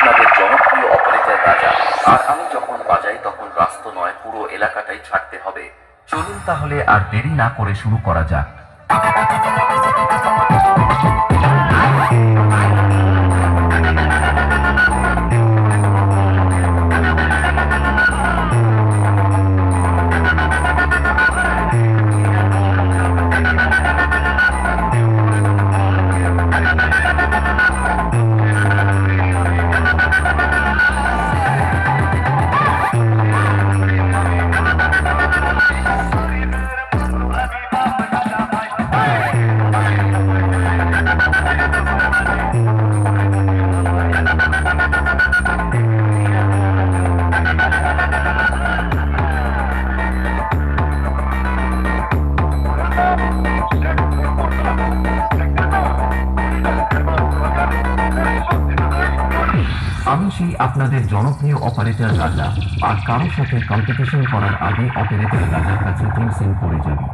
আপনাদের জনপ্রিয় অপারেটর রাজা। আর আমি যখন বাজাই তখন রাস্তা নয়, পুরো এলাকাটাই ছাড়তে হবে। চলুন তাহলে আর দেরি না করে শুরু করা যাক। আমি সেই আপনাদের জনপ্রিয় অপারেটর রাজা, আর কারোর সাথে কম্পিটিশন করার আগে অপারেটর রাজার কাছে টিম সেন্ড করে যাবি।